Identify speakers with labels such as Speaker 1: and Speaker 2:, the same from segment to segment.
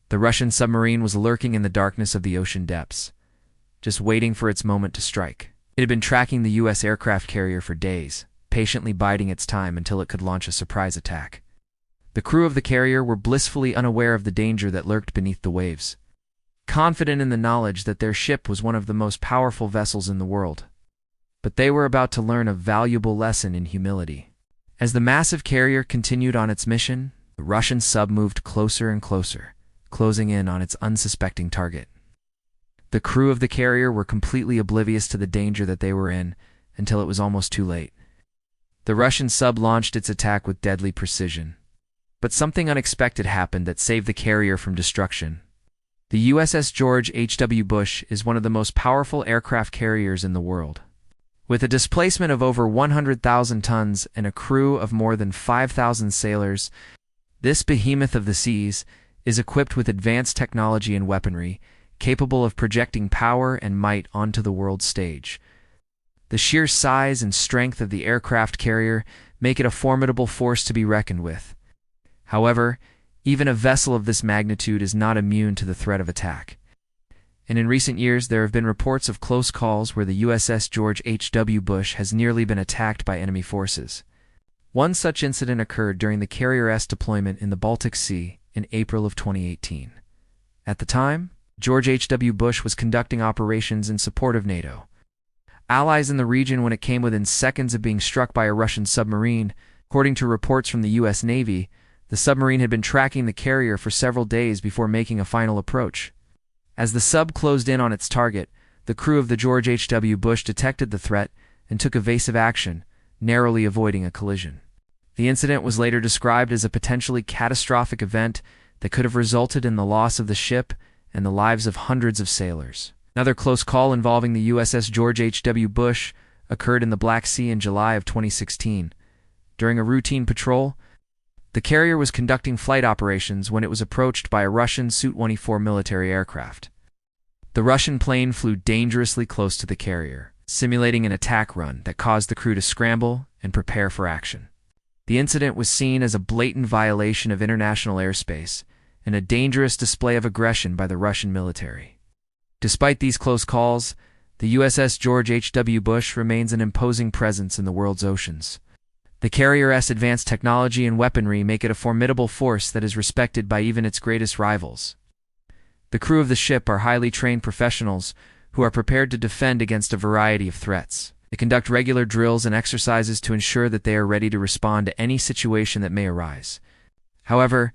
Speaker 1: The Russian submarine was lurking in the darkness of the ocean depths, just waiting for its moment to strike. It had been tracking the U.S. aircraft carrier for days, patiently biding its time until it could launch a surprise attack. The crew of the carrier were blissfully unaware of the danger that lurked beneath the waves, confident in the knowledge that their ship was one of the most powerful vessels in the world. But they were about to learn a valuable lesson in humility. As the massive carrier continued on its mission, the Russian sub moved closer and closer, closing in on its unsuspecting target. The crew of the carrier were completely oblivious to the danger that they were in until it was almost too late. The Russian sub launched its attack with deadly precision. But something unexpected happened that saved the carrier from destruction. The USS George H.W. Bush is one of the most powerful aircraft carriers in the world. With a displacement of over 100,000 tons and a crew of more than 5,000 sailors, this behemoth of the seas is equipped with advanced technology and weaponry, capable of projecting power and might onto the world stage. The sheer size and strength of the aircraft carrier make it a formidable force to be reckoned with. However, even a vessel of this magnitude is not immune to the threat of attack. And in recent years, there have been reports of close calls where the USS George H.W. Bush has nearly been attacked by enemy forces. One such incident occurred during the carrier's deployment in the Baltic Sea in April of 2018. At the time, George H.W. Bush was conducting operations in support of NATO. Allies in the region when it came within seconds of being struck by a Russian submarine. According to reports from the U.S. Navy, the submarine had been tracking the carrier for several days before making a final approach. As the sub closed in on its target, the crew of the George H.W. Bush detected the threat and took evasive action, narrowly avoiding a collision. The incident was later described as a potentially catastrophic event that could have resulted in the loss of the ship and the lives of hundreds of sailors. Another close call involving the USS George H.W. Bush occurred in the Black Sea in July of 2016. During a routine patrol, the carrier was conducting flight operations when it was approached by a Russian Su-24 military aircraft. The Russian plane flew dangerously close to the carrier, simulating an attack run that caused the crew to scramble and prepare for action. The incident was seen as a blatant violation of international airspace and a dangerous display of aggression by the Russian military. Despite these close calls, the USS George H.W. Bush remains an imposing presence in the world's oceans. The carrier's advanced technology and weaponry make it a formidable force that is respected by even its greatest rivals. The crew of the ship are highly trained professionals who are prepared to defend against a variety of threats. They conduct regular drills and exercises to ensure that they are ready to respond to any situation that may arise. However,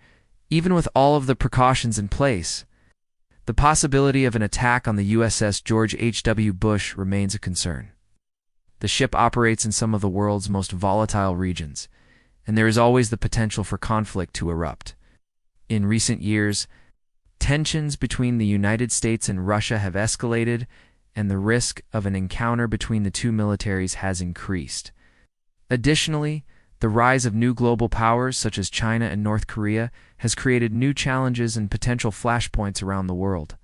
Speaker 1: even with all of the precautions in place, the possibility of an attack on the USS George H.W. Bush remains a concern. The ship operates in some of the world's most volatile regions, and there is always the potential for conflict to erupt. In recent years, tensions between the United States and Russia have escalated, and the risk of an encounter between the two militaries has increased. Additionally, the rise of new global powers such as China and North Korea has created new challenges and potential flashpoints around the world.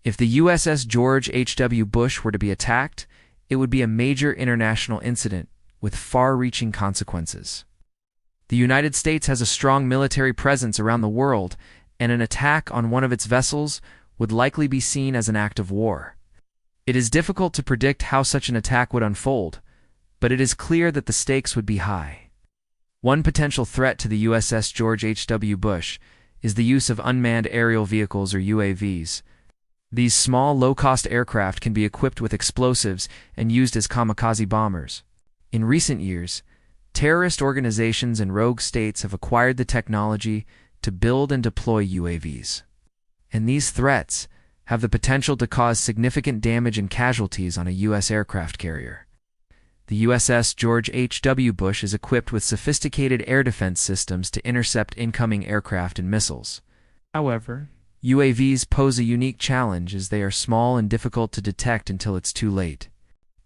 Speaker 1: If the USS George H.W. Bush were to be attacked, it would be a major international incident with far-reaching consequences. The United States has a strong military presence around the world, and an attack on one of its vessels would likely be seen as an act of war. It is difficult to predict how such an attack would unfold, but it is clear that the stakes would be high. One potential threat to the USS George H.W. Bush is the use of unmanned aerial vehicles or UAVs. These small, low-cost aircraft can be equipped with explosives and used as kamikaze bombers. In recent years, terrorist organizations and rogue states have acquired the technology to build and deploy UAVs. And these threats have the potential to cause significant damage and casualties on a U.S. aircraft carrier. The USS George H.W. Bush is equipped with sophisticated air defense systems to intercept incoming aircraft and missiles. However, UAVs pose a unique challenge as they are small and difficult to detect until it's too late.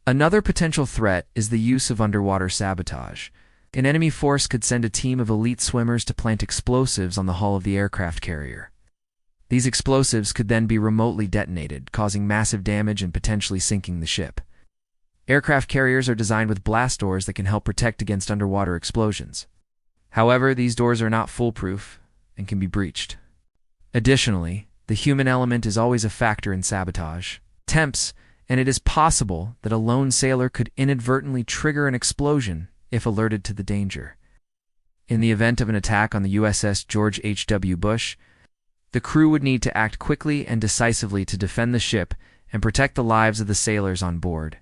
Speaker 1: Another potential threat is the use of underwater sabotage. An enemy force could send a team of elite swimmers to plant explosives on the hull of the aircraft carrier. These explosives could then be remotely detonated, causing massive damage and potentially sinking the ship. Aircraft carriers are designed with blast doors that can help protect against underwater explosions. However, these doors are not foolproof and can be breached. Additionally, the human element is always a factor in sabotage. Attempts, and it is possible that a lone sailor could inadvertently trigger an explosion if alerted to the danger. In the event of an attack on the USS George H.W. Bush, the crew would need to act quickly and decisively to defend the ship and protect the lives of the sailors on board.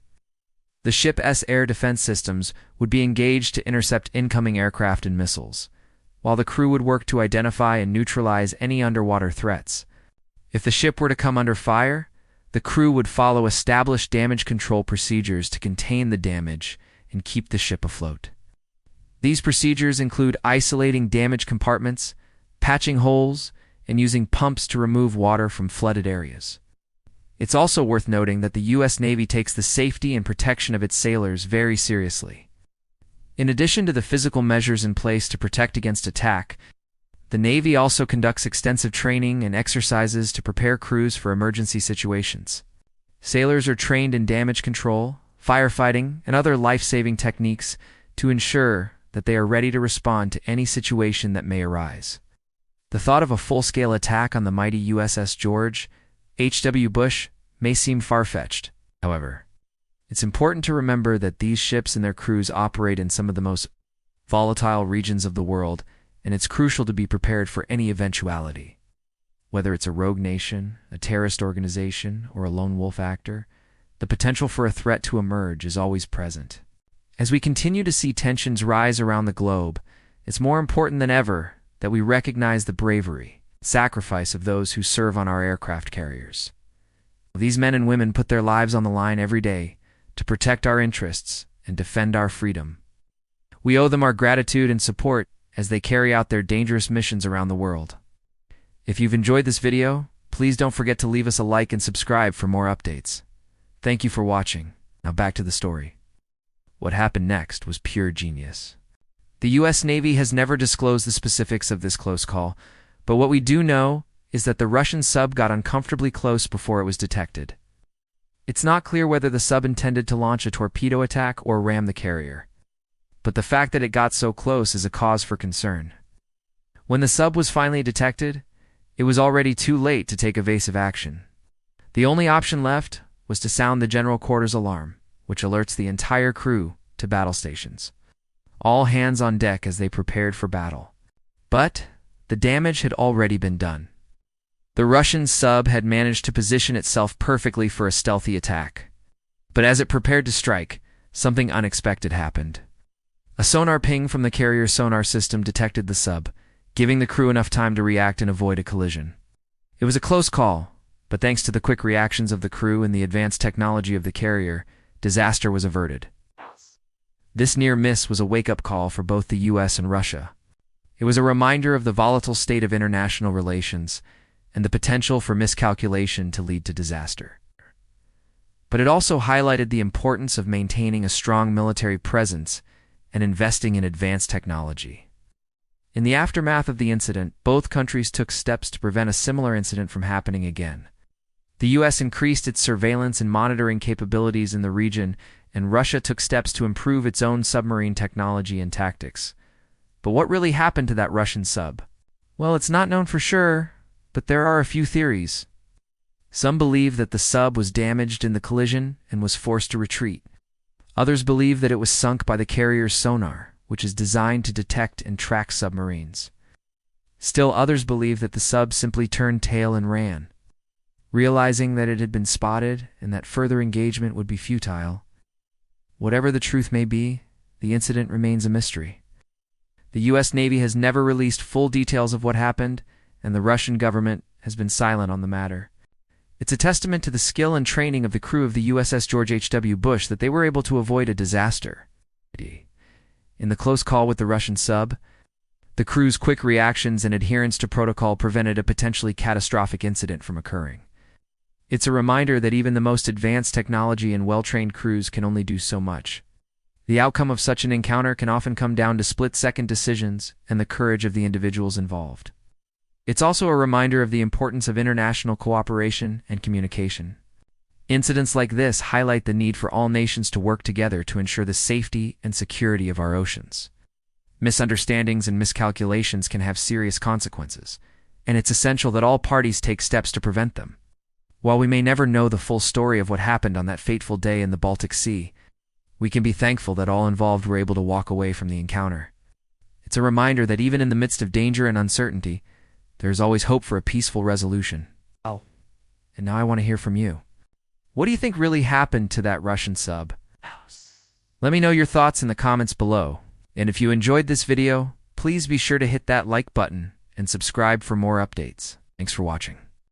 Speaker 1: The ship's air defense systems would be engaged to intercept incoming aircraft and missiles, while the crew would work to identify and neutralize any underwater threats. If the ship were to come under fire, the crew would follow established damage control procedures to contain the damage and keep the ship afloat. These procedures include isolating damaged compartments, patching holes, and using pumps to remove water from flooded areas. It's also worth noting that the U.S. Navy takes the safety and protection of its sailors very seriously. In addition to the physical measures in place to protect against attack, the Navy also conducts extensive training and exercises to prepare crews for emergency situations. Sailors are trained in damage control, firefighting, and other life-saving techniques to ensure that they are ready to respond to any situation that may arise. The thought of a full-scale attack on the mighty USS George H.W. Bush may seem far-fetched. However, it's important to remember that these ships and their crews operate in some of the most volatile regions of the world, and it's crucial to be prepared for any eventuality. Whether it's a rogue nation, a terrorist organization, or a lone wolf actor, the potential for a threat to emerge is always present. As we continue to see tensions rise around the globe, it's more important than ever that we recognize the bravery and sacrifice of those who serve on our aircraft carriers. These men and women put their lives on the line every day to protect our interests and defend our freedom. We owe them our gratitude and support as they carry out their dangerous missions around the world. If you've enjoyed this video, please don't forget to leave us a like and subscribe for more updates. Thank you for watching. Now back to the story. What happened next was pure genius. The U.S. Navy has never disclosed the specifics of this close call, but what we do know is that the Russian sub got uncomfortably close before it was detected. It's not clear whether the sub intended to launch a torpedo attack or ram the carrier, but the fact that it got so close is a cause for concern. When the sub was finally detected, it was already too late to take evasive action. The only option left was to sound the general quarters alarm, which alerts the entire crew to battle stations. All hands on deck as they prepared for battle. But the damage had already been done. The Russian sub had managed to position itself perfectly for a stealthy attack. But as it prepared to strike, something unexpected happened. A sonar ping from the carrier's sonar system detected the sub, giving the crew enough time to react and avoid a collision. It was a close call, but thanks to the quick reactions of the crew and the advanced technology of the carrier, disaster was averted. This near miss was a wake-up call for both the U.S. and Russia. It was a reminder of the volatile state of international relations and the potential for miscalculation to lead to disaster. But it also highlighted the importance of maintaining a strong military presence and investing in advanced technology. In the aftermath of the incident, both countries took steps to prevent a similar incident from happening again. The U.S. increased its surveillance and monitoring capabilities in the region, and Russia took steps to improve its own submarine technology and tactics. But what really happened to that Russian sub? Well, it's not known for sure, but there are a few theories. Some believe that the sub was damaged in the collision and was forced to retreat. Others believe that it was sunk by the carrier's sonar, which is designed to detect and track submarines. Still others believe that the sub simply turned tail and ran. Realizing that it had been spotted and that further engagement would be futile. Whatever the truth may be, the incident remains a mystery. The U.S. Navy has never released full details of what happened, and the Russian government has been silent on the matter. It's a testament to the skill and training of the crew of the USS George H.W. Bush that they were able to avoid a disaster. In the close call with the Russian sub, the crew's quick reactions and adherence to protocol prevented a potentially catastrophic incident from occurring. It's a reminder that even the most advanced technology and well-trained crews can only do so much. The outcome of such an encounter can often come down to split-second decisions and the courage of the individuals involved. It's also a reminder of the importance of international cooperation and communication. Incidents like this highlight the need for all nations to work together to ensure the safety and security of our oceans. Misunderstandings and miscalculations can have serious consequences, and it's essential that all parties take steps to prevent them. While we may never know the full story of what happened on that fateful day in the Baltic Sea, we can be thankful that all involved were able to walk away from the encounter. It's a reminder that even in the midst of danger and uncertainty, there is always hope for a peaceful resolution.
Speaker 2: Oh.
Speaker 1: And now I want to hear from you. What do you think really happened to that Russian sub? Let me know your thoughts in the comments below. And if you enjoyed this video, please be sure to hit that like button and subscribe for more updates. Thanks for watching.